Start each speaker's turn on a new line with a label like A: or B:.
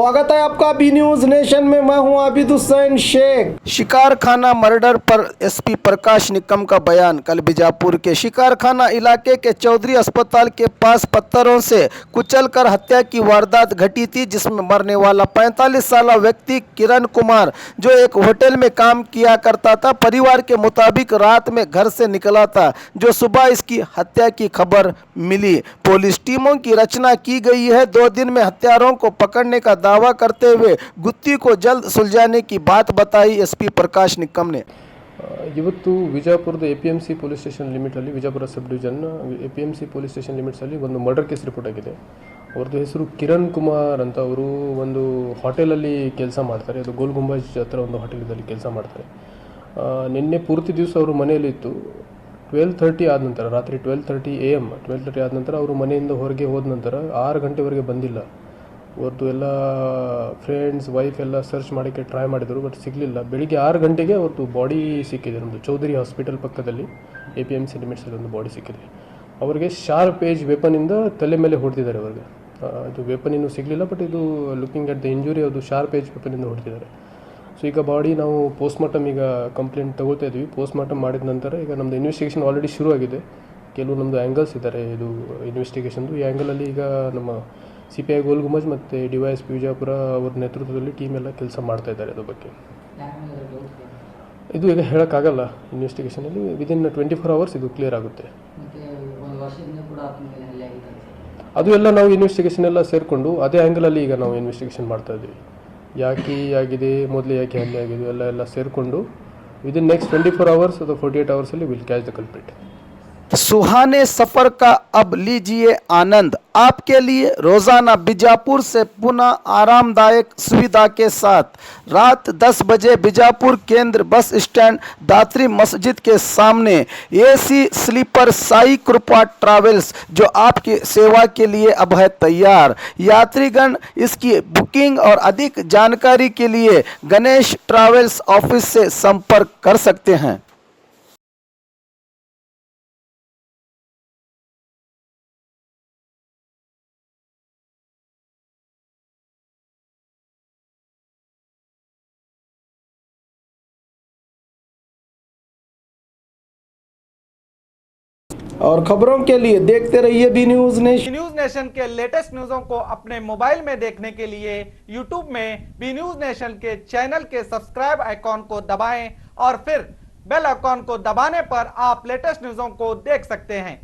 A: स्वागत है आपका बी न्यूज नेशन में। मैं हूं आबिद हुसैन शेख। शिकारखाना मर्डर पर एसपी प्रकाश निकम का बयान। कल बीजापुर के शिकारखाना इलाके के चौधरी अस्पताल के पास पत्थरों से कुचलकर हत्या की वारदात घटी थी, जिसमें मरने वाला 45 साल व्यक्ति किरण कुमार, जो एक होटल में काम किया करता था, परिवार के मुताबिक रात में घर से निकला था, जो सुबह इसकी हत्या की खबर मिली। पुलिस टीमों की रचना की गई है। 2 दिन में हत्यारों को पकड़ने का दावा करते हुए गुत्ती को जल्द सुलझाने की बात बताई एसपी प्रकाश निकम ने।
B: ಇವತ್ತು ವಿಜಯಪುರದ APMC ಪೊಲೀಸ್ ಸ್ಟೇಷನ್ ಲಿಮಿಟಲ್ಲಿ, Vijayapura sub division APMC police station ಲಿಮಿಟ್ಸಲ್ಲಿ ಒಂದು ಮರ್ಡರ್ ಕೇಸ್ ರಿಪೋರ್ಟ್ ಆಗಿದೆ. ಅವ್ರದ್ದು ಹೆಸರು ಕಿರಣ್ ಕುಮಾರ್ ಅಂತ. ಅವರು ಒಂದು ಹೋಟೆಲಲ್ಲಿ ಕೆಲಸ ಮಾಡ್ತಾರೆ. ಅದು ಗೋಲ್ ಗುಂಬಜ್ ಹತ್ರ ಒಂದು ಹೋಟೆಲಲ್ಲಿ ಕೆಲಸ ಮಾಡ್ತಾರೆ. ನಿನ್ನೆ ಪೂರ್ತಿ ದಿವಸ ಅವರು ಮನೆಯಲ್ಲಿತ್ತು. 12:30 ಆದ ನಂತರ, ರಾತ್ರಿ 12:30 AM 12:30 ಆದ ನಂತರ ಅವರು ಮನೆಯಿಂದ ಹೊರಗೆ ಹೋದ ನಂತರ 6 ಗಂಟೆವರೆಗೆ ಬಂದಿಲ್ಲ. ಅವ್ರದ್ದು ಎಲ್ಲ ಫ್ರೆಂಡ್ಸ್, ವೈಫ್ ಎಲ್ಲ ಸರ್ಚ್ ಮಾಡೋಕ್ಕೆ ಟ್ರೈ ಮಾಡಿದರು, ಬಟ್ ಸಿಗಲಿಲ್ಲ. ಬೆಳಿಗ್ಗೆ 6 ಗಂಟೆಗೆ ಅವ್ರದ್ದು ಬಾಡಿ ಸಿಕ್ಕಿದೆ. ನಮ್ಮದು ಚೌಧರಿ ಹಾಸ್ಪಿಟಲ್ ಪಕ್ಕದಲ್ಲಿ APMC ಲಿಮಿಟ್ಸಲ್ಲಿ ಒಂದು ಬಾಡಿ ಸಿಕ್ಕಿದೆ. ಅವರಿಗೆ ಶಾರ್ಪ್ ಏಜ್ ವೆಪನಿಂದ ತಲೆ ಮೇಲೆ ಹೊಡೆದಿದ್ದಾರೆ. ಅವ್ರಿಗೆ ಇದು ವೆಪನ್ ಇನ್ನೂ ಸಿಗಲಿಲ್ಲ, ಬಟ್ ಇದು ಲುಕಿಂಗ್ ಅಟ್ ದ ಇಂಜುರಿ, ಅದು ಶಾರ್ಪ್ ಏಜ್ ವೆಪನಿಂದ ಹೊಡೆದಿದ್ದಾರೆ. ಸೊ ಈಗ ಬಾಡಿ ನಾವು ಪೋಸ್ಟ್ಮಾರ್ಟಮ್, ಈಗ ಕಂಪ್ಲೇಂಟ್ ತಗೋತಾ ಇದ್ವಿ. ಪೋಸ್ಟ್ಮಾರ್ಟಮ್ ಮಾಡಿದ ನಂತರ ಈಗ ನಮ್ಮದು ಇನ್ವೆಸ್ಟಿಗೇಷನ್ ಆಲ್ರೆಡಿ ಶುರು ಆಗಿದೆ. ಕೆಲವು ನಮ್ಮದು ಆ್ಯಂಗಲ್ಸ್ ಇದ್ದಾರೆ ಇದು ಇನ್ವೆಸ್ಟಿಗೇಷನ್ದು. ಈ ಆ್ಯಂಗಲಲ್ಲಿ ಈಗ ನಮ್ಮ CPI ಗೋಲ್ ಗುಂಬಜ್ ಮತ್ತು DYSP ವಿಜಯಪುರ ಅವ್ರ ನೇತೃತ್ವದಲ್ಲಿ ಟೀಮ್ ಎಲ್ಲ ಕೆಲಸ ಮಾಡ್ತಾ ಇದ್ದಾರೆ. ಅದ್ರ ಬಗ್ಗೆ ಇದು ಈಗ ಹೇಳೋಕ್ಕಾಗಲ್ಲ. ಇನ್ವೆಸ್ಟಿಗೇಷನಲ್ಲಿ ವಿದಿನ್ 24 hours ಇದು ಕ್ಲಿಯರ್ ಆಗುತ್ತೆ. ಅದು ಎಲ್ಲ ನಾವು ಇನ್ವೆಸ್ಟಿಗೇಷನ್ ಎಲ್ಲ ಸೇರಿಕೊಂಡು ಅದೇ ಆ್ಯಂಗಲಲ್ಲಿ ಈಗ ನಾವು ಇನ್ವೆಸ್ಟಿಗೇಷನ್ ಮಾಡ್ತಾ ಇದ್ದೀವಿ. ಯಾಕೆ ಆಗಿದೆ, ಮೊದಲು ಯಾಕೆ ಹಲ್ಲೆ ಆಗಿದೆ, ಎಲ್ಲ ಸೇರಿಕೊಂಡು ವಿದಿನ್ ನೆಕ್ಸ್ಟ್ 24 hours ಅಥವಾ 48 hours will catch the culprit.
A: सुहाने सफर का अब लीजिए आनंद। आपके लिए रोजाना बीजापुर से पुनः आरामदायक सुविधा के साथ रात 10 बजे बीजापुर केंद्र बस स्टैंड दात्री मस्जिद के सामने AC स्लीपर साई कृपा ट्रैवल्स, जो आपकी सेवा के लिए अब है तैयार। यात्रीगण इसकी बुकिंग और अधिक जानकारी के लिए गणेश ट्रैवल्स ऑफिस से संपर्क कर सकते हैं। और खबरों के लिए देखते रहिए B news nation.
C: News nation के लेटेस्ट न्यूज़ों को अपने मोबाइल में देखने के लिए YouTube में बी न्यूज नेशन के चैनल के सब्सक्राइब आइकॉन को दबाएं और फिर बेल आइकॉन को दबाने पर आप लेटेस्ट न्यूज़ों को देख सकते हैं।